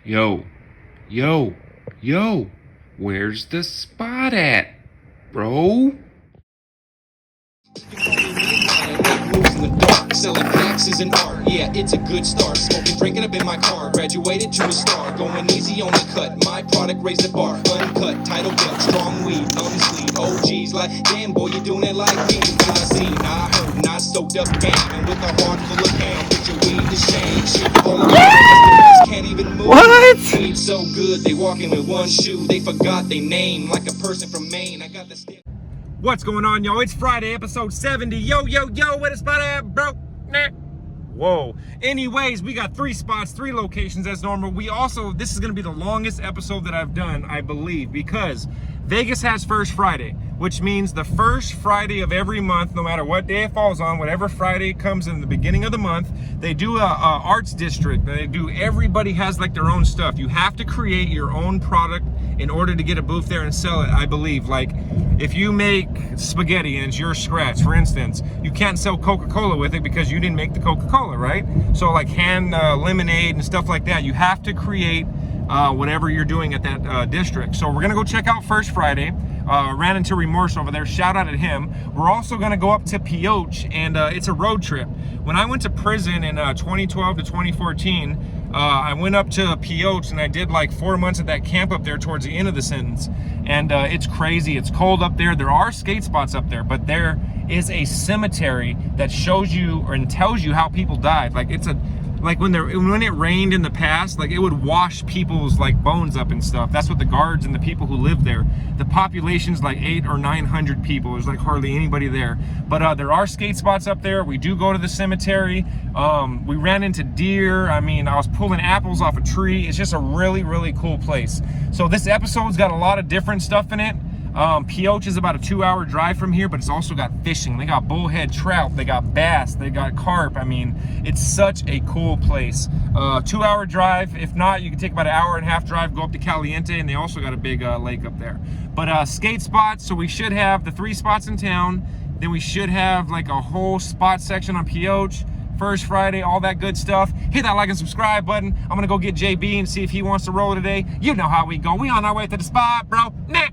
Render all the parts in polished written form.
Yo, yo, yo, where's the spot at, bro? In the dark, selling packs is an art. Yeah, it's a good start. Smoking, drinking up in my car. Graduated to a star. Going easy on the cut. My product raised the bar. Uncut, title cut, strong weed, long sleeve. OGs like, damn boy, you doing it like me. When I see, I heard, not soaked up game. And with a heart full of ham, put your weed to shame. Shit, all of my customers can't even move. What? Weed so good, they walking with one shoe. They forgot their name, like a person from Maine. I got the stick. What's going on, y'all? It's Friday, episode 70. Yo, where the spot at, bro? Nah. Whoa. Anyways, we got 3 spots, 3 locations as normal. This is gonna be the longest episode that I've done, I believe, because Vegas has First Friday, which means the first Friday of every month, no matter what day it falls on, whatever Friday comes in the beginning of the month, they do a arts district. Everybody has like their own stuff. You have to create your own product in order to get a booth there and sell it, I believe. Like, if you make spaghetti and it's your scratch, for instance, you can't sell Coca-Cola with it because you didn't make the Coca-Cola, right? So like hand lemonade and stuff like that, you have to create whatever you're doing at that district. So we're gonna go check out First Friday. Ran into Remorse over there, shout out at him. We're also gonna go up to Pioche, and it's a road trip. When I went to prison in 2012 to 2014, I went up to Pioche and I did like 4 months at that camp up there towards the end of the sentence. And it's crazy, it's cold up there. There are skate spots up there, but there is a cemetery that shows you and tells you how people died. Like when it rained in the past, like it would wash people's like bones up and stuff. That's what the guards and the people who live there. The population's like 800 or 900 people. There's like hardly anybody there. But there are skate spots up there. We do go to the cemetery. We ran into deer. I mean, I was pulling apples off a tree. It's just a really, really cool place. So this episode's got a lot of different stuff in it. Pioche is about a 2-hour drive from here, but it's also got fishing. They got bullhead trout, they got bass, they got carp. I mean, it's such a cool place. 2-hour drive. If not, you can take about an 1.5-hour drive, go up to Caliente, and they also got a big lake up there. But skate spots, so we should have the 3 spots in town. Then we should have like a whole spot section on Pioche. First Friday, all that good stuff. Hit that like and subscribe button. I'm gonna go get JB and see if he wants to roll today. You know how we go. We on our way to the spot, bro. Nah.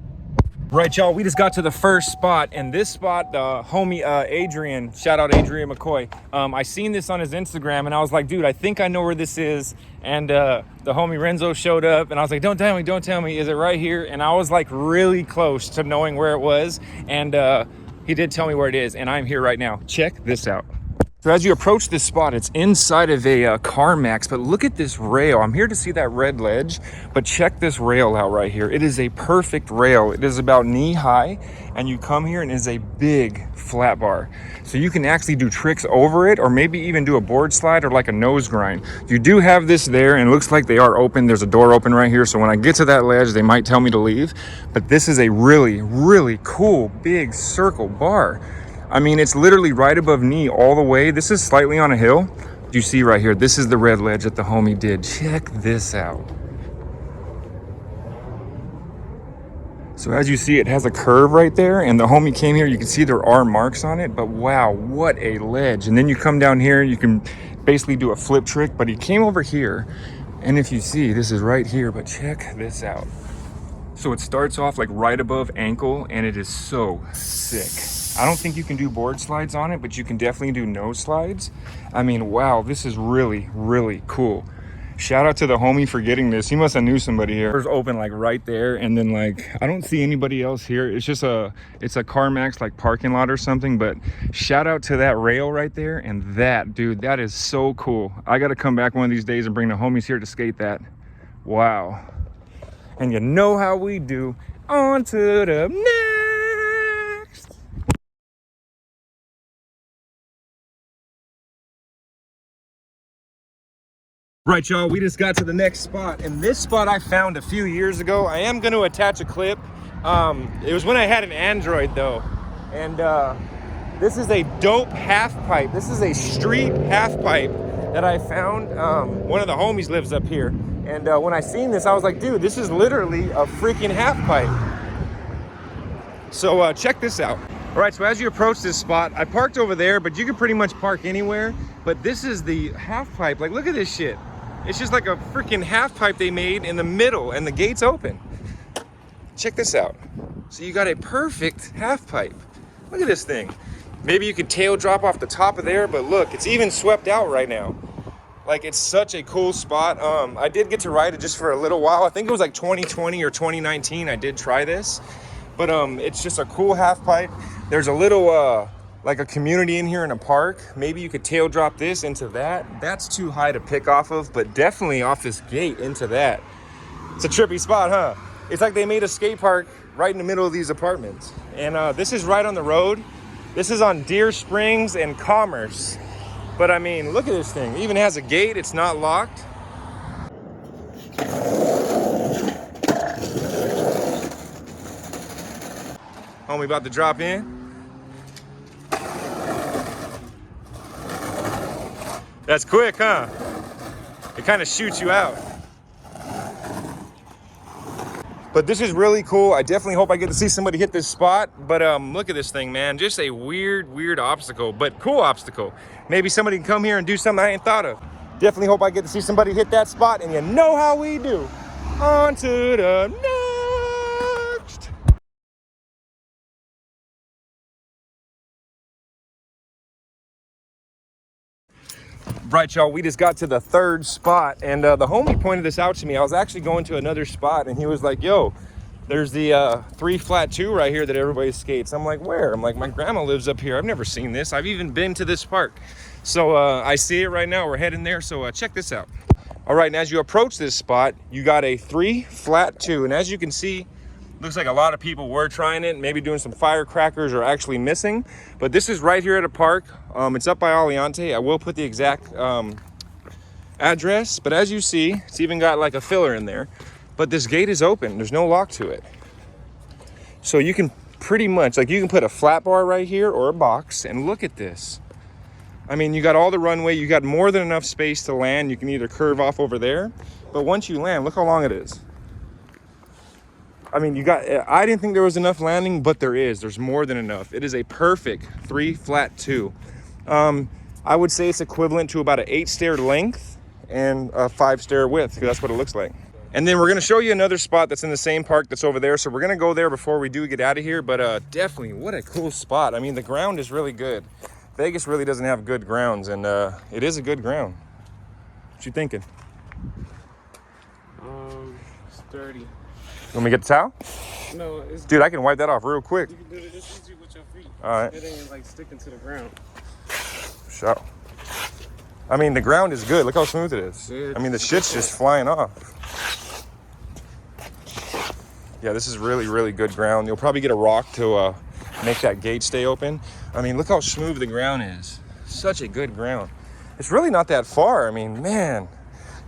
Right, y'all, we just got to the first spot, and this spot, homie Adrian, shout out Adrian McCoy, I seen this on his Instagram, and I was like, dude, I think I know where this is. And the homie Renzo showed up, and I was like, don't tell me, is it right here? And I was like really close to knowing where it was, and he did tell me where it is, and I'm here right now. Check this out. So as you approach this spot, it's inside of a CarMax, but look at this rail. I'm here to see that red ledge, but check this rail out right here. It is a perfect rail. It is about knee high, and you come here and it is a big flat bar. So you can actually do tricks over it, or maybe even do a board slide or like a nose grind. You do have this there, and it looks like they are open. There's a door open right here, so when I get to that ledge, they might tell me to leave. But this is a really, really cool big circle bar. I mean, it's literally right above knee all the way. This is slightly on a hill. You see right here, this is the red ledge that the homie did. Check this out. So as you see, it has a curve right there, and the homie came here. You can see there are marks on it, but wow, what a ledge. And then you come down here, you can basically do a flip trick, but he came over here, and if you see, this is right here, but check this out. So it starts off like right above ankle, and it is so sick. I don't think you can do board slides on it, but you can definitely do nose slides. I mean, wow, this is really, really cool. Shout out to the homie for getting this. He must have knew somebody here. It's open like right there, and then like, I don't see anybody else here. It's just it's a CarMax like parking lot or something, but shout out to that rail right there. And that, dude, that is so cool. I gotta come back one of these days and bring the homies here to skate that. Wow. And you know how we do. On to the next. Right, y'all, we just got to the next spot, and this spot I found a few years ago. I am going to attach a clip. It was when I had an Android, though, and this is a dope half pipe. This is a street half pipe that I found. One of the homies lives up here, and when I seen this, I was like, dude, this is literally a freaking half pipe. So check this out. All right, so as you approach this spot, I parked over there, but you can pretty much park anywhere. But this is the half pipe. Like, look at this shit. It's just like a freaking half pipe they made in the middle and the gate's open. Check this out. So you got a perfect half pipe. Look at this thing. Maybe you could tail drop off the top of there, but look, it's even swept out right now. Like, it's such a cool spot. I did get to ride it just for a little while. I think it was like 2020 or 2019 I did try this. But it's just a cool half pipe. There's a little, like a community in here in a park. Maybe you could tail drop this into that. That's too high to pick off of, but definitely off this gate into that. It's a trippy spot, huh? It's like they made a skate park right in the middle of these apartments. And this is right on the road. This is on Deer Springs and Commerce. But I mean, look at this thing. It even has a gate, it's not locked. Homie about to drop in. That's quick, huh? It kind of shoots you out. But this is really cool. I definitely hope I get to see somebody hit this spot. But look at this thing, man. Just a weird obstacle, but cool obstacle. Maybe somebody can come here and do something I ain't thought of. Definitely hope I get to see somebody hit that spot, and you know how we do. On to the next. Right, y'all, we just got to the third spot, and the homie pointed this out to me. I was actually going to another spot, and he was like, yo, there's the 3 flat 2 right here that everybody skates. I'm like, where? I'm like, my grandma lives up here. I've never seen this. I've even been to this park. So I see it right now. We're heading there, so check this out. All right, and as you approach this spot, you got a 3 flat 2, and as you can see, looks like a lot of people were trying it, maybe doing some firecrackers or actually missing. But this is right here at a park. It's up by Aliante. I will put the exact address, but as you see, it's even got like a filler in there. But this gate is open. There's no lock to it. So you can pretty much, like, you can put a flat bar right here or a box, and look at this. I mean, you got all the runway. You got more than enough space to land. You can either curve off over there, but once you land, look how long it is. I mean, I didn't think there was enough landing, but there is. There's more than enough. It is a perfect 3 flat 2. I would say it's equivalent to about an 8-stair length and a 5-stair width, because that's what it looks like. And then we're going to show you another spot that's in the same park that's over there. So we're going to go there before we do get out of here. But definitely, what a cool spot. I mean, the ground is really good. Vegas really doesn't have good grounds, and it is a good ground. What you thinking? Sturdy. You want me to get the towel? No, it's... Dude, I can wipe that off real quick. You can do it just easy with your feet. All right. It ain't like sticking to the ground. Sure. I mean, the ground is good. Look how smooth it is. Yeah, I mean, the shit's just flying off. Yeah, this is really good ground. You'll probably get a rock to make that gate stay open. I mean, look how smooth the ground is. Such a good ground. It's really not that far. I mean, man,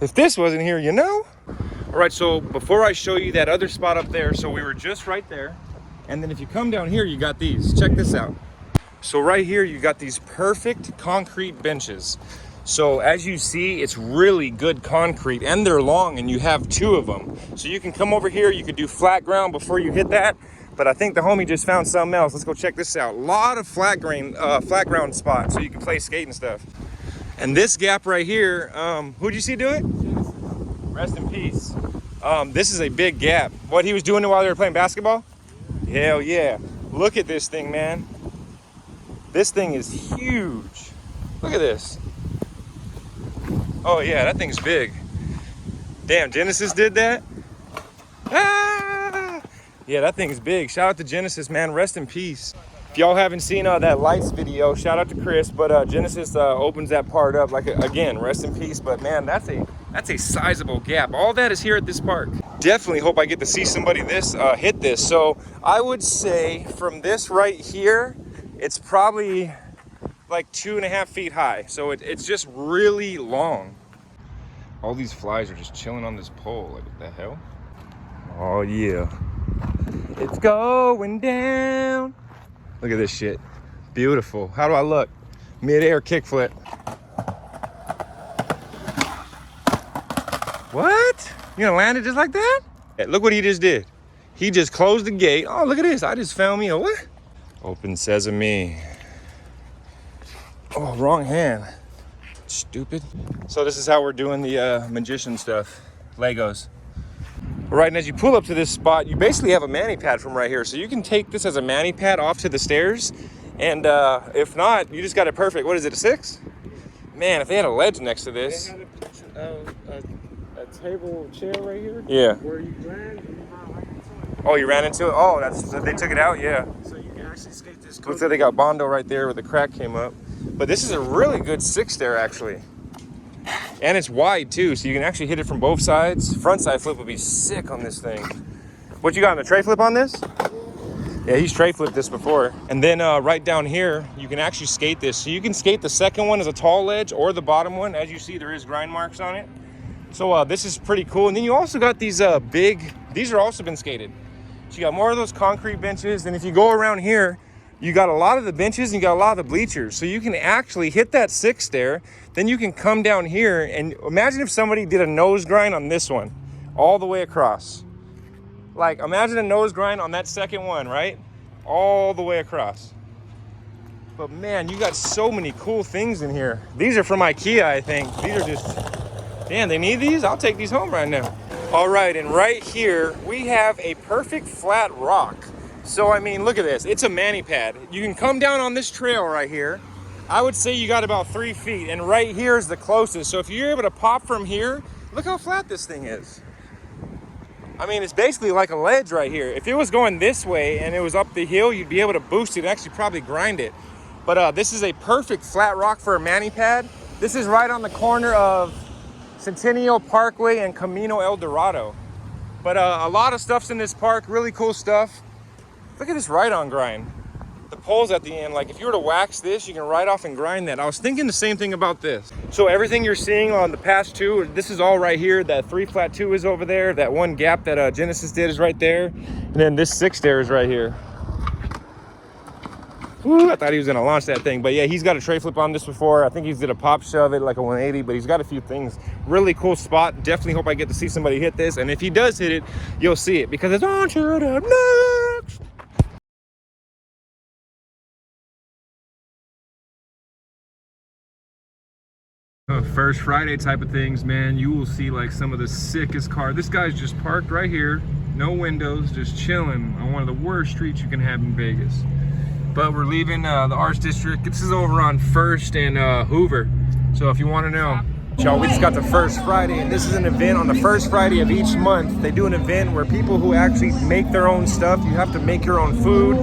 if this wasn't here, you know? All right, so before I show you that other spot up there, so we were just right there. And then if you come down here, you got these. Check this out. So right here, you got these perfect concrete benches. So as you see, it's really good concrete, and they're long, and you have 2 of them. So you can come over here, you could do flat ground before you hit that. But I think the homie just found something else. Let's go check this out. A lot of flat ground spots, so you can play skate and stuff. And this gap right here, who'd you see do it? Rest in peace. This is a big gap. What, he was doing it while they were playing basketball? Hell yeah. Look at this thing, man. This thing is huge. Look at this. Oh yeah, that thing's big. Damn, Genesis did that? Ah! Yeah, that thing's big. Shout out to Genesis, man. Rest in peace. If y'all haven't seen that lights video, shout out to Chris. But Genesis opens that part up. Like, again, rest in peace. But man, that's a sizable gap. All that is here at this park. Definitely hope I get to see somebody hit this. So I would say from this right here, it's probably like 2.5 feet high. So it's just really long. All these flies are just chilling on this pole. Like, what the hell? Oh yeah. It's going down. Look at this shit. Beautiful. How do I look? Mid-air kickflip. What? You gonna land it just like that? Hey, look what he just did. He just closed the gate. Oh, look at this. I just found me a what? Open sesame. Oh, wrong hand. Stupid. So this is how we're doing the magician stuff. Legos. Right, and as you pull up to this spot, you basically have a mani pad from right here. So you can take this as a mani pad off to the stairs. And if not, you just got it perfect. What is it, a 6? Man, if they had a ledge next to this. They had a table chair right here. Yeah. Where you land and you run right into it. Oh, you ran into it? Oh, they took it out? Yeah. So you can actually skate this. Looks like they got Bondo right there where the crack came up. But this is a really good 6 stair, actually. And it's wide too, so you can actually hit it from both sides. Front side flip would be sick on this thing. What you got on the tray flip on this? Yeah, he's tray flipped this before. And then right down here, you can actually skate this. So you can skate the second one as a tall ledge or the bottom one. As you see, there is grind marks on it. So this is pretty cool. And then you also got these these are also been skated. So you got more of those concrete benches. And if you go around here, you got a lot of the benches and you got a lot of the bleachers. So you can actually hit that 6 stair, then you can come down here and imagine if somebody did a nose grind on this one, all the way across. Like imagine a nose grind on that second one, right? All the way across. But man, you got so many cool things in here. These are from IKEA, I think. These are just, damn, they need these? I'll take these home right now. All right, and right here, we have a perfect flat rock. So, I mean, look at this. It's a mani pad. You can come down on this trail right here. I would say you got about 3 feet, and right here is the closest. So if you're able to pop from here, look how flat this thing is. I mean, it's basically like a ledge right here. If it was going this way and it was up the hill, you'd be able to boost it and actually probably grind it. But this is a perfect flat rock for a mani pad. This is right on the corner of Centennial Parkway and Camino El Dorado. But a lot of stuff's in this park, really cool stuff. Look at this ride-on grind. The poles at the end, like if you were to wax this, you can ride off and grind that. I was thinking the same thing about this. So everything you're seeing on the past two, this is all right here. That 3 flat 2 is over there. That one gap that Genesis did is right there. And then this 6 stair is right here. Woo, I thought he was gonna launch that thing. But yeah, he's got a tray flip on this before. I think he's did a pop shove it like a 180, but he's got a few things. Really cool spot. Definitely hope I get to see somebody hit this. And if he does hit it, you'll see it because it's on to the next. First Friday type of things, man, you will see like some of the sickest cars. This guy's just parked right here, no windows, just chilling on one of the worst streets you can have in Vegas. But we're leaving the Arts District. This is over on First and Hoover. So if you want to know, y'all, we just got the First Friday, and this is an event on the first Friday of each month. They do an event where people who actually make their own stuff, you have to make your own food.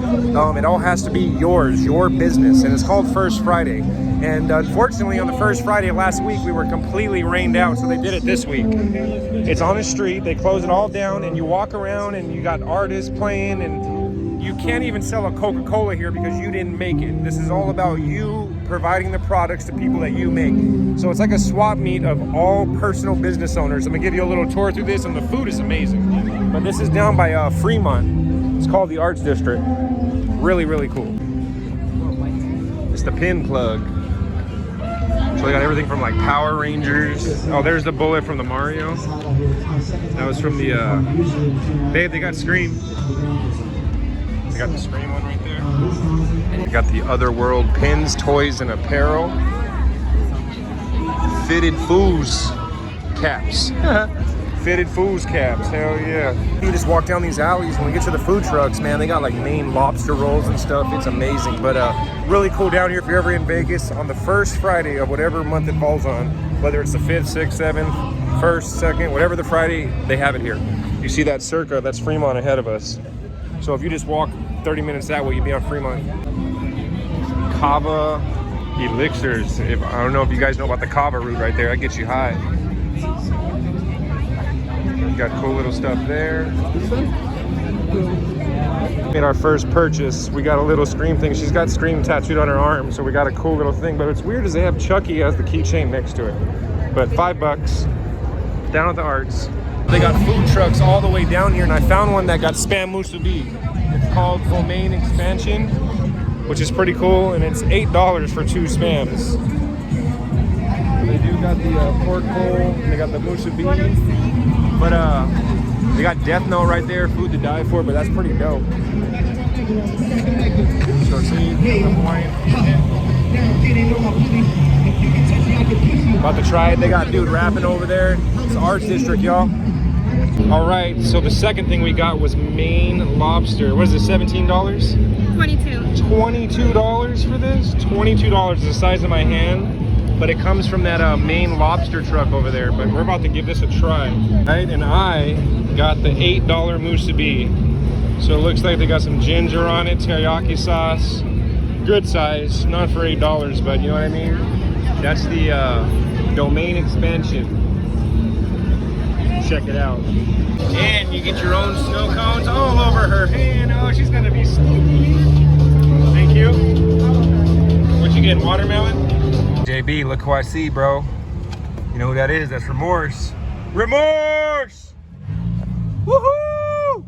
It all has to be yours, your business, and it's called First Friday. And unfortunately, on the first Friday of last week, we were completely rained out, so they did it this week. It's on the street, they close it all down, and you walk around, and you got artists playing, and you can't even sell a Coca-Cola here because you didn't make it. This is all about you providing the products to people that you make. So it's like a swap meet of all personal business owners. I'm gonna give you a little tour through this, and the food is amazing. But this is down by Fremont. It's called the Arts District. Really, really cool. It's the pin plug. So they got everything from like Power Rangers. Oh, there's the bullet from the Mario. That was from the, they got Scream. They got the Scream one right there. And you got the Otherworld pins, toys, and apparel. Fitted Foos caps. Fitted Foos caps, hell yeah. You just walk down these alleys when we get to the food trucks, man, they got like Maine lobster rolls and stuff. It's amazing. But really cool down here if you're ever in Vegas on the first Friday of whatever month it falls on, whether it's the 5th, 6th, 7th, 1st, 2nd, whatever the Friday, they have it here. You see that Circa, that's Fremont ahead of us. So if you just walk 30 minutes that way, you'd be on Fremont. Kava elixirs. I don't know if you guys know about the Kava root right there. That gets you high. You got cool little stuff there. Made our first purchase. We got a little Scream thing. She's got Scream tattooed on her arm, so we got a cool little thing. But it's weird as they have Chucky as the keychain next to it. But $5 down at the Arts. They got food trucks all the way down here, and I found one that got spam musubi. It's called Vomaine Expansion, which is pretty cool, and it's $8 for 2 spams. They do got the pork bowl, and they got the musubi. But they got Death Note right there, food to die for, but that's pretty dope. So see, the Hawaiian. About to try it. They got dude rapping over there. It's Arts District, y'all. All right, so the second thing we got was Maine lobster. What is it, $17? $22. $22 for this? $22 is the size of my hand, but it comes from that Maine lobster truck over there. But we're about to give this a try. Right, and I got the $8 musubi. So it looks like they got some ginger on it, teriyaki sauce. Good size, not for $8, but you know what I mean? That's the domain expansion. Check it out. And you get your own snow cones all over her hand. Oh, she's gonna be sneaky. Thank you. What you getting, watermelon? JB, look who I see, bro. You know who that is? That's Remorse. Remorse! Woohoo!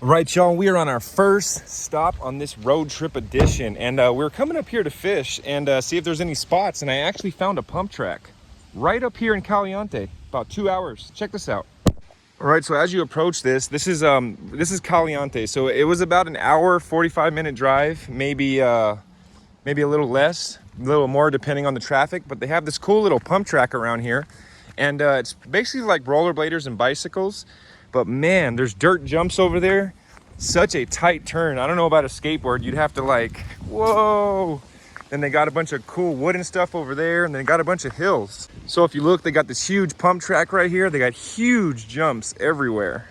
Right, y'all, we are on our first stop on this road trip edition, and we're coming up here to fish and see if there's any spots. And I actually found a pump track right up here in Caliente, about 2 hours. Check this out. All right, so as you approach this is Caliente. So it was about an hour, 45-minute drive, maybe a little less, a little more depending on the traffic. But they have this cool little pump track around here, and it's basically like rollerbladers and bicycles. But man, there's dirt jumps over there. Such a tight turn. I don't know about a skateboard. You'd have to like, whoa. Then they got a bunch of cool wooden stuff over there, and they got a bunch of hills. So if you look, they got this huge pump track right here. They got huge jumps everywhere.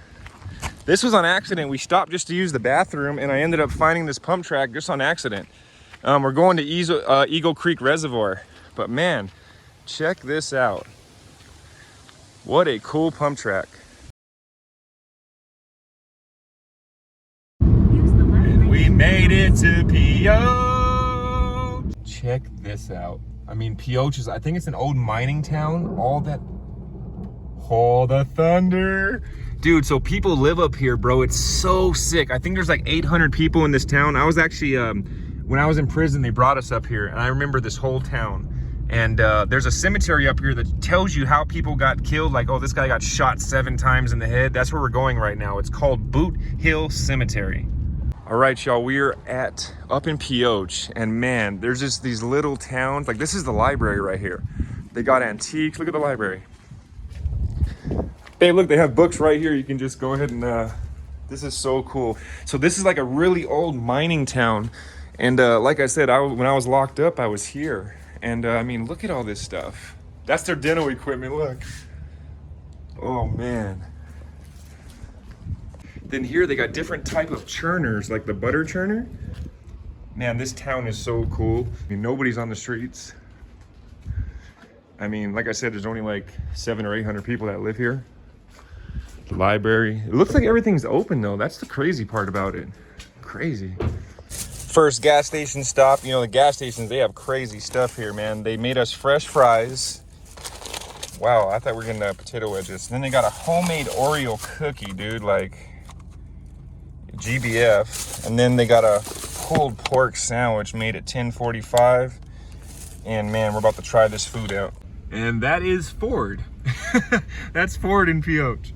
This was on accident. We stopped just to use the bathroom, and I ended up finding this pump track just on accident. We're going to Eagle Creek Reservoir. But man, check this out. What a cool pump track. We made it to Pioche. Check this out. I mean, Pioche is, I think it's an old mining town. All the thunder. Dude, so people live up here, bro. It's so sick. I think there's like 800 people in this town. I was actually, when I was in prison, they brought us up here, and I remember this whole town. And there's a cemetery up here that tells you how people got killed. Like, oh, this guy got shot 7 times in the head. That's where we're going right now. It's called Boot Hill Cemetery. All right, y'all, we're up in Pioche, and man, there's just these little towns. Like, this is the library right here. They got antiques. Look at the library. Hey, look, they have books right here. You can just go ahead and, this is so cool. So this is like a really old mining town. And like I said, when I was locked up, I was here. And I mean, look at all this stuff. That's their dental equipment, look. Oh, man. Then here they got different type of churners, like the butter churner. Man, this town is so cool. I mean, nobody's on the streets. I mean, like I said, there's only like 700 or 800 people that live here. The library. It looks like everything's open though. That's the crazy part about it. Crazy. First gas station stop. You know, the gas stations, they have crazy stuff here, man. They made us fresh fries. Wow, I thought we were getting potato wedges. And then they got a homemade Oreo cookie, dude, like GBF. And then they got a pulled pork sandwich made at 10:45. And man, we're about to try this food out. And that is Ford. That's Ford in Pioche.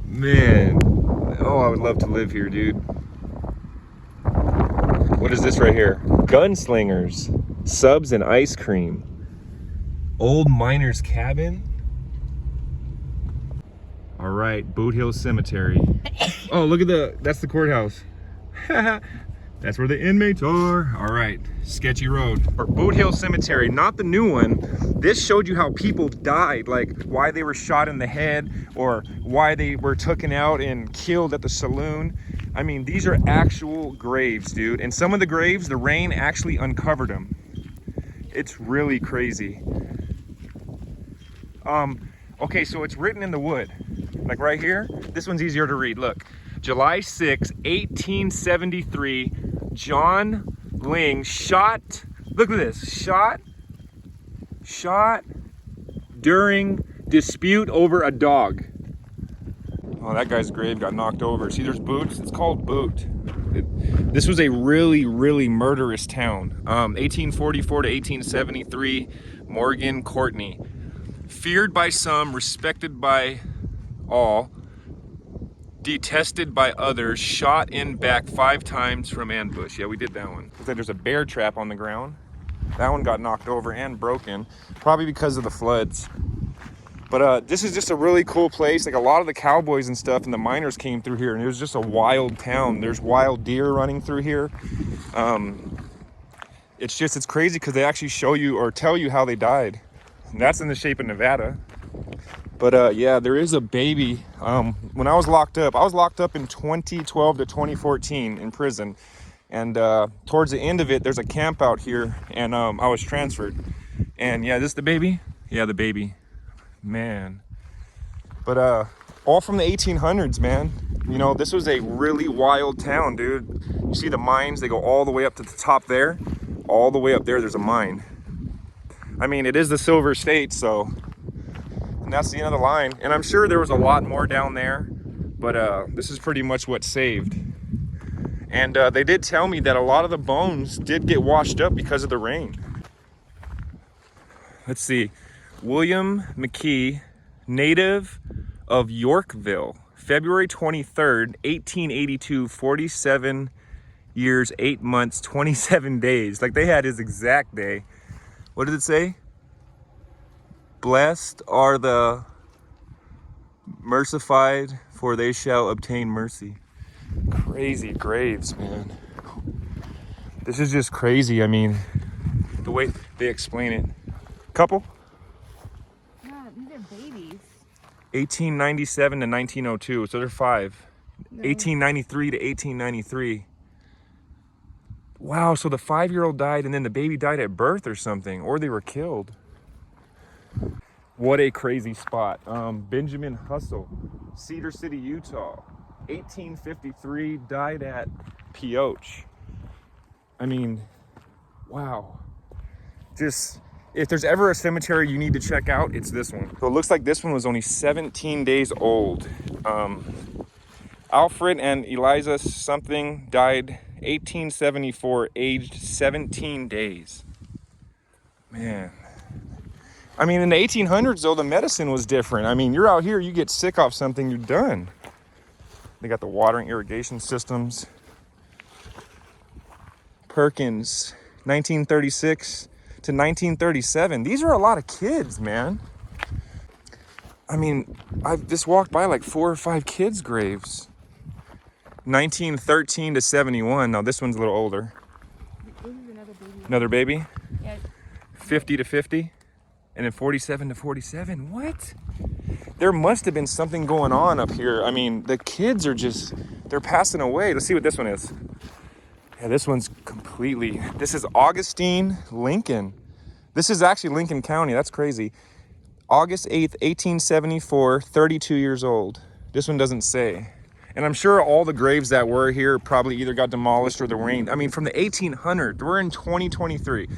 Man, oh, I would love to live here, dude. What is this right here? Gunslingers, subs and ice cream. Old miner's cabin. All right, Boot Hill Cemetery. Oh, look at that's the courthouse. That's where the inmates are. All right, sketchy road. Boot Hill Cemetery, not the new one. This showed you how people died, like why they were shot in the head or why they were taken out and killed at the saloon. I mean, these are actual graves, dude. And some of the graves, the rain actually uncovered them. It's really crazy. Okay, so it's written in the wood. Like right here, this one's easier to read. Look, July 6, 1873, John Ling shot, look at this, shot during dispute over a dog. Oh, that guy's grave got knocked over. See, there's boots. It's called Boot. This was a really, really murderous town. 1844 to 1873, Morgan Courtney. Feared by some, respected by all. Detested by others, shot in back 5 times from ambush. Yeah, we did that one. Looks like there's a bear trap on the ground. That one got knocked over and broken, probably because of the floods. But this is just a really cool place. Like a lot of the cowboys and stuff and the miners came through here, and it was just a wild town. There's wild deer running through here. It's crazy because they actually show you or tell you how they died. And that's in the shape of Nevada. But yeah, there is a baby. When I was locked up in 2012 to 2014 in prison. And towards the end of it, there's a camp out here, and I was transferred. And yeah, this is the baby? Yeah, the baby. Man. But all from the 1800s, man. You know, this was a really wild town, dude. You see the mines, they go all the way up to the top there. All the way up there, there's a mine. I mean, it is the Silver State, so... And that's the end of the line. And I'm sure there was a lot more down there, but this is pretty much what saved. And they did tell me that a lot of the bones did get washed up because of the rain. Let's see. William McKee, native of Yorkville, February 23rd, 1882, 47 years, 8 months, 27 days. Like they had his exact day. What did it say? Blessed are the mercified, for they shall obtain mercy. Crazy graves, man. This is just crazy. I mean, the way they explain it. Couple? Yeah, these are babies. 1897 to 1902, so they're 5. No. 1893 to 1893. Wow, so the 5-year-old died and then the baby died at birth or something, or they were killed. What a crazy spot. Benjamin Hustle, Cedar City, Utah. 1853, died at Pioche. I mean, wow. Just, if there's ever a cemetery you need to check out, it's this one. So it looks like this one was only 17 days old. Alfred and Eliza something died 1874, aged 17 days. Man. I mean, in the 1800s, though, the medicine was different. I mean, you're out here, you get sick off something, you're done. They got the watering irrigation systems. Perkins, 1936 to 1937. These are a lot of kids, man. I mean, I've just walked by like 4 or 5 kids' graves. 1913 to 71. Now this one's a little older. This is another baby. Another baby? Yeah. 50 to 50. And then 47 to 47. What? There must have been something going on up here. I mean, the kids are just, they're passing away. Let's see what this one is. Yeah, this one's completely, this is Augustine Lincoln. This is actually Lincoln County. That's crazy. August 8th, 1874, 32 years old. This one doesn't say. And I'm sure all the graves that were here probably either got demolished or the rain. I mean, from the 1800s, we're in 2023.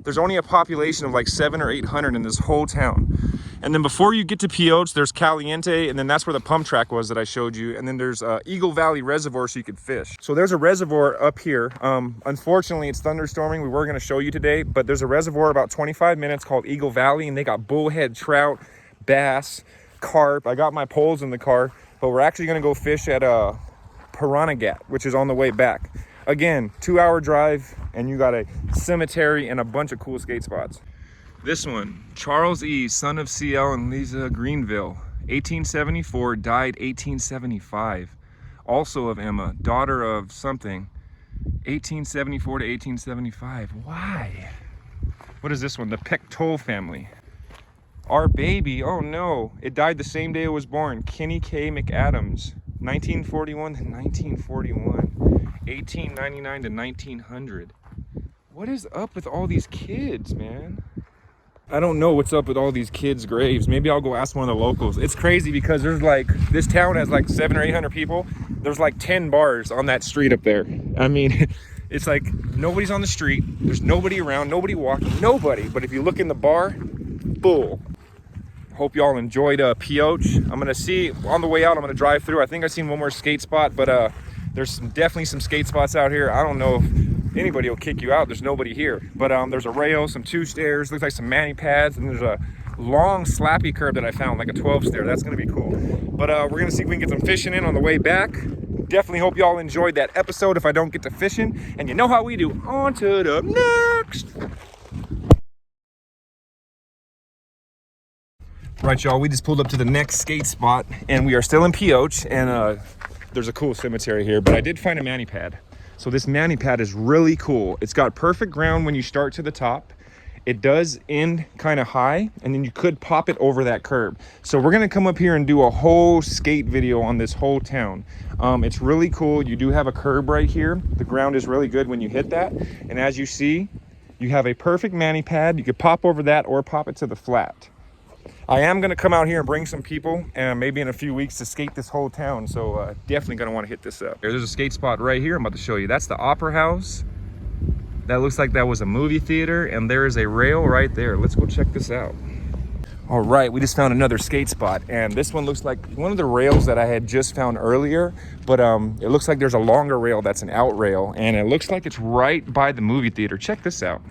There's only a population of like 700 or 800 in this whole town. And then before you get to Pioche, there's Caliente, and then that's where the pump track was that I showed you. And then there's Eagle Valley Reservoir so you could fish. So there's a reservoir up here. Unfortunately, it's thunderstorming. We were gonna show you today, but there's a reservoir about 25 minutes called Eagle Valley, and they got bullhead trout, bass, carp. I got my poles in the car, but we're actually gonna go fish at Piranha, which is on the way back. Again, 2-hour drive, and you got a cemetery and a bunch of cool skate spots. This one, Charles E., son of C.L. and Lisa Greenville, 1874, died 1875. Also of Emma, daughter of something, 1874 to 1875. Why? What is this one? The Pectol family. Our baby, oh no, it died the same day it was born. Kenny K. McAdams, 1941 to 1941. 1899 to 1900. What is up with all these kids, man? I don't know what's up with all these kids' graves. Maybe I'll go ask one of the locals. It's crazy because there's like, this town has like 700 or 800 people. There's like 10 bars on that street up there. I mean, it's like nobody's on the street. There's nobody around, nobody walking, nobody. But if you look in the bar, full. Hope y'all enjoyed Pioche. I'm gonna see, on the way out, I'm gonna drive through. I think I've seen one more skate spot, but there's definitely some skate spots out here. I don't know if anybody will kick you out. There's nobody here. But there's a rail, some 2 stairs, looks like some mani pads, and there's a long slappy curb that I found, like a 12 stair. That's gonna be cool. But we're gonna see if we can get some fishing in on the way back. Definitely hope y'all enjoyed that episode if I don't get to fishing. And you know how we do. On to the next. Right, y'all, we just pulled up to the next skate spot and we are still in Pioche, and there's a cool cemetery here, but I did find a mani pad. So this mani pad is really cool. It's got perfect ground when you start to the top. It does end kind of high, and then you could pop it over that curb. So we're gonna come up here and do a whole skate video on this whole town. It's really cool. You do have a curb right here. The ground is really good when you hit that. And as you see, you have a perfect mani pad. You could pop over that or pop it to the flat. I am gonna come out here and bring some people, and maybe in a few weeks, to skate this whole town. So definitely gonna wanna hit this up. There's a skate spot right here I'm about to show you. That's the Opera House. That looks like that was a movie theater, and there is a rail right there. Let's go check this out. All right, we just found another skate spot, and this one looks like one of the rails that I had just found earlier, but it looks like there's a longer rail that's an out rail, and it looks like it's right by the movie theater. Check this out.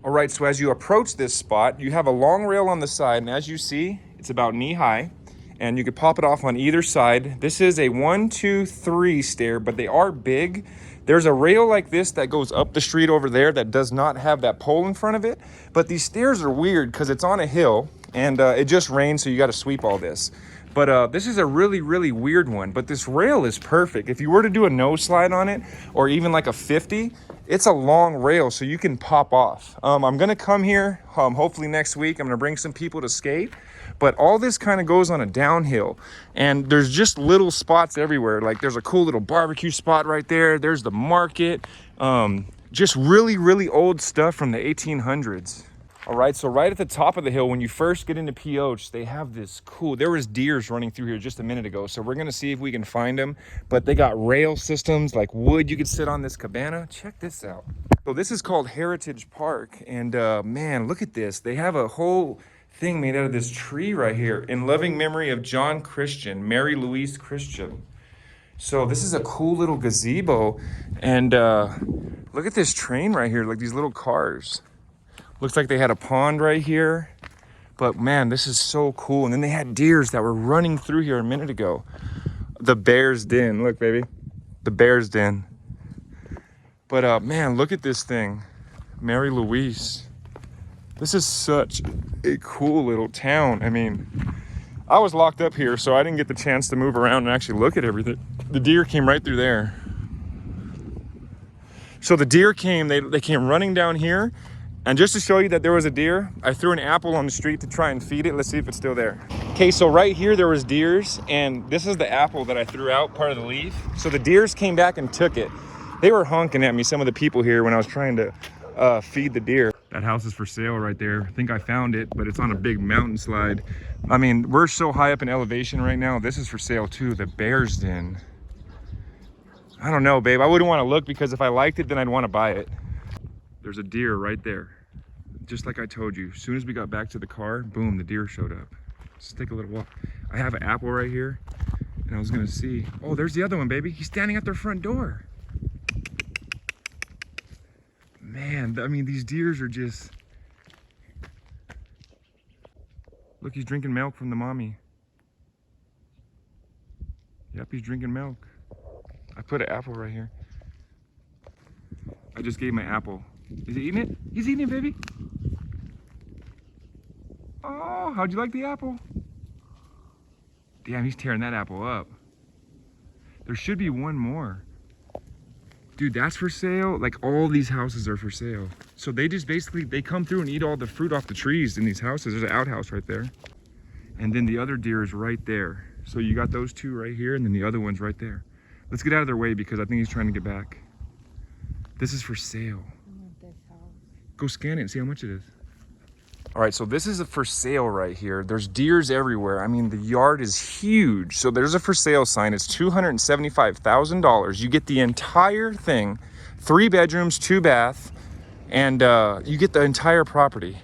All right, so as you approach this spot, you have a long rail on the side, and as you see, it's about knee high, and you could pop it off on either side. This is a 1, 2, 3 stair, but they are big. There's a rail like this that goes up the street over there that does not have that pole in front of it, but these stairs are weird because it's on a hill, and it just rained, so you got to sweep all this. But this is a really, really weird one, but this rail is perfect. If you were to do a no slide on it, or even like a 50, it's a long rail, so you can pop off. I'm gonna come here, hopefully next week. I'm gonna bring some people to skate, but all this kind of goes on a downhill, and there's just little spots everywhere. Like there's a cool little barbecue spot right there. There's the market, just really, really old stuff from the 1800s. All right, so right at the top of the hill, when you first get into Pioche, they have this cool, there was deers running through here just a minute ago, so we're gonna see if we can find them, but they got rail systems, like wood, you could sit on this cabana. Check this out. So this is called Heritage Park, and man, look at this. They have a whole thing made out of this tree right here, in loving memory of John Christian, Mary Louise Christian. So this is a cool little gazebo, and look at this train right here, like these little cars. Looks like they had a pond right here, but man, this is so cool. And then they had deers that were running through here a minute ago. The bear's den, look baby, the bear's den. But man, look at this thing, Mary Louise. This is such a cool little town. I mean, I was locked up here, so I didn't get the chance to move around and actually look at everything. The deer came right through there. So the deer came, they came running down here. And just to show you that there was a deer, I threw an apple on the street to try and feed it. Let's see if it's still there. Okay, so right here there was deers, and this is the apple that I threw out, part of the leaf. So the deers came back and took it. They were honking at me, some of the people here, when I was trying to feed the deer. That house is for sale right there. I think I found it, but it's on a big mountain slide. I mean, we're so high up in elevation right now. This is for sale too, the bear's den. I don't know, babe. I wouldn't want to look, because if I liked it, then I'd want to buy it. There's a deer right there. Just like I told you, as soon as we got back to the car, boom, the deer showed up. Let's take a little walk. I have an apple right here, and I was gonna see, oh, there's the other one, baby. He's standing at their front door. Man, I mean, these deers are just, look, he's drinking milk from the mommy. Yep, he's drinking milk. I put an apple right here. I just gave him an apple. Is he eating it? He's eating it, baby. Oh, how'd you like the apple? Damn, he's tearing that apple up. There should be one more. Dude, that's for sale. Like, all these houses are for sale. So they just basically, they come through and eat all the fruit off the trees in these houses. There's an outhouse right there. And then the other deer is right there. So you got those two right here, and then the other one's right there. Let's get out of their way, because I think he's trying to get back. This is for sale. Go scan it and see how much it is. All right, so this is a for sale right here. There's deers everywhere. I mean, the yard is huge. So there's a for sale sign. It's $275,000. You get the entire thing, 3 bedrooms, 2 bath, and you get the entire property.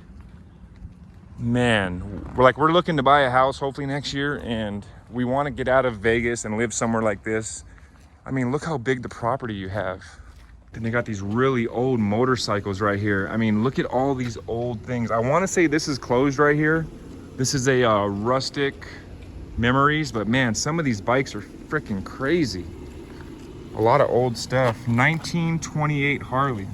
Man, we're looking to buy a house hopefully next year, and we want to get out of Vegas and live somewhere like this. I mean, look how big the property you have. Then they got these really old motorcycles right here. I mean, look at all these old things. I want to say this is closed right here, This is a rustic memories, but man, some of these bikes are freaking crazy. A lot of old stuff. 1928 Harley.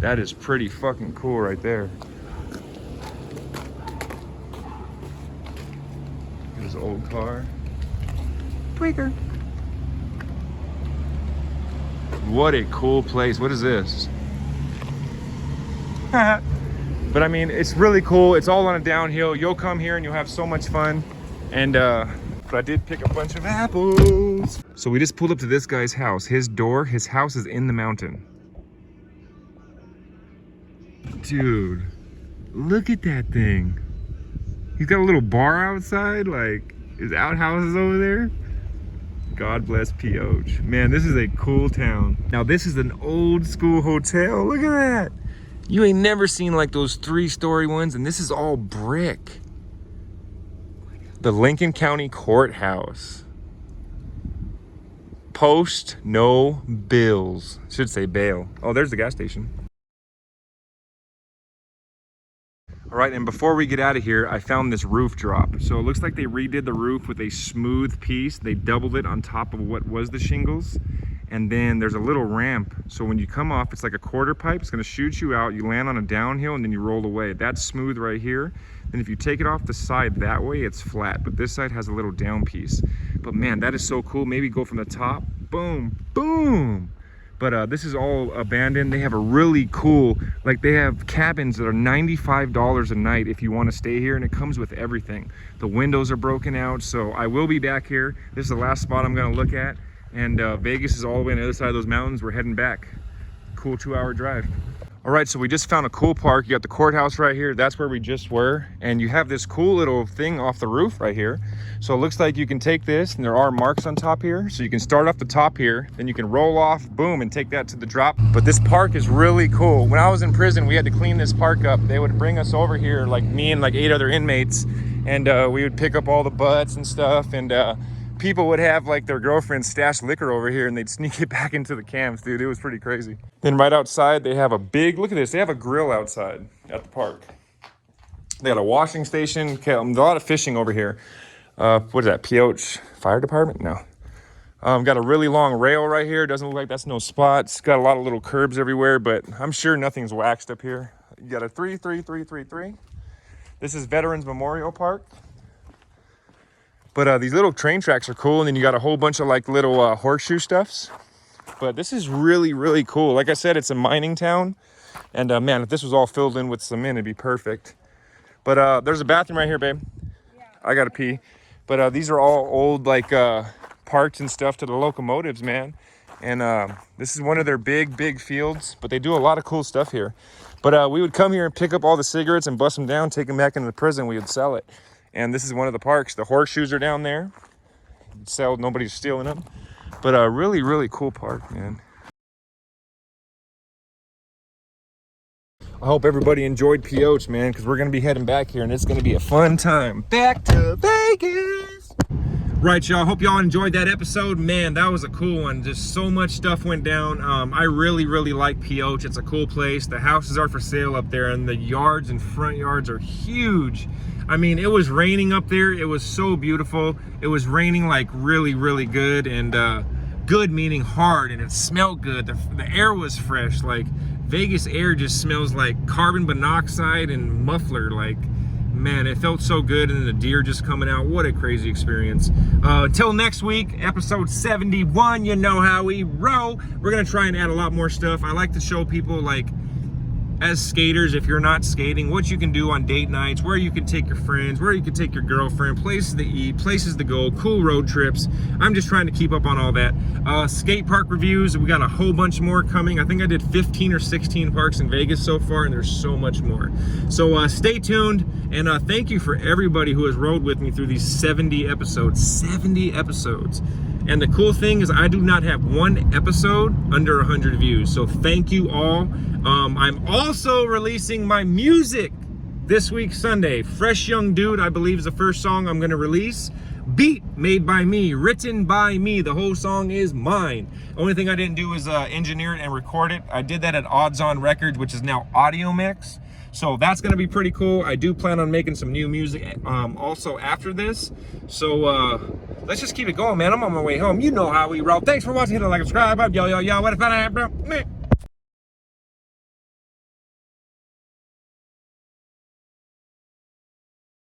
That is pretty fucking cool right there. There's an old car. Tweaker. What a cool place. What is this? But I mean, it's really cool. It's all on a downhill. You'll come here and you'll have so much fun. And but I did pick a bunch of apples. So we just pulled up to this guy's house. His house is in the mountain. Dude, look at that thing. He's got a little bar outside, like his outhouse is over there. God bless Pioche. Man, this is a cool town. Now this is an old school hotel. Look at that. You ain't never seen like those 3-story ones, and this is all brick. The Lincoln County Courthouse. Post no bills. Should say bail. Oh, there's the gas station. All right, and before we get out of here, I found this roof drop. So it looks like they redid the roof with a smooth piece. They doubled it on top of what was the shingles. And then there's a little ramp. So when you come off, it's like a quarter pipe. It's gonna shoot you out. You land on a downhill and then you roll away. That's smooth right here. And if you take it off the side that way, it's flat. But this side has a little down piece. But man, that is so cool. Maybe go from the top, boom, boom. But this is all abandoned. They have a really cool, like they have cabins that are $95 a night if you want to stay here, and it comes with everything. The windows are broken out, so I will be back here. This is the last spot I'm gonna look at, and Vegas is all the way on the other side of those mountains. We're heading back. Cool 2-hour drive. All right, so we just found a cool park. You got the courthouse right here. That's where we just were. And you have this cool little thing off the roof right here. So it looks like you can take this, and there are marks on top here. So you can start off the top here, then you can roll off, boom, and take that to the drop. But this park is really cool. When I was in prison, we had to clean this park up. They would bring us over here, like me and like 8 other inmates, and we would pick up all the butts and stuff, and people would have like their girlfriends stash liquor over here and they'd sneak it back into the camps, dude. It was pretty crazy. Then right outside, they have a big, look at this, they have a grill outside at the park. They got a washing station, a lot of fishing over here. What is that, Pioche Fire Department? No. Got a really long rail right here. Doesn't look like that's no spots. Got a lot of little curbs everywhere, but I'm sure nothing's waxed up here. You got a 33333. This is Veterans Memorial Park. But these little train tracks are cool, and then you got a whole bunch of like little horseshoe stuffs. But this is really, really cool. Like I said, it's a mining town, and man, if this was all filled in with cement, it'd be perfect. But there's a bathroom right here, babe. Yeah. I gotta pee. But these are all old like parts and stuff to the locomotives, man. And this is one of their big fields, but they do a lot of cool stuff here. But we would come here and pick up all the cigarettes and bust them down, take them back into the prison. We would sell it. And this is one of the parks. The horseshoes are down there. Sell, nobody's stealing them. But a really, really cool park, man. I hope everybody enjoyed Pioche, man, because we're going to be heading back here, and it's going to be a fun time. Back to Vegas! Right, y'all. Hope y'all enjoyed that episode. Man, that was a cool one. Just so much stuff went down. I really, really like Pioche. It's a cool place. The houses are for sale up there, and the yards and front yards are huge. I mean, it was raining up there. It was so beautiful. It was raining like really, really good, and good meaning hard, and it smelled good. The air was fresh. Like Vegas air just smells like carbon monoxide and muffler. Like, man, it felt so good, and then the deer just coming out. What a crazy experience. Until next week, episode 71, you know how we roll. We're gonna try and add a lot more stuff. I like to show people, like, as skaters, if you're not skating, what you can do on date nights, where you can take your friends, where you can take your girlfriend, places to eat, places to go, cool road trips. I'm just trying to keep up on all that. Skate park reviews, we got a whole bunch more coming. I think I did 15 or 16 parks in Vegas so far, and there's so much more. So stay tuned, and thank you for everybody who has rode with me through these 70 episodes. 70 episodes. And the cool thing is I do not have one episode under 100 views. So thank you all. I'm also releasing my music this week, Sunday. Fresh Young Dude, I believe, is the first song I'm gonna release. Beat made by me, written by me. The whole song is mine. Only thing I didn't do is engineer it and record it. I did that at Odds On Records, which is now Audio Mix. So that's gonna be pretty cool. I do plan on making some new music also after this. So let's just keep it going, man. I'm on my way home. You know how we roll. Thanks for watching. Hit a like, subscribe. Yo, what if I bro?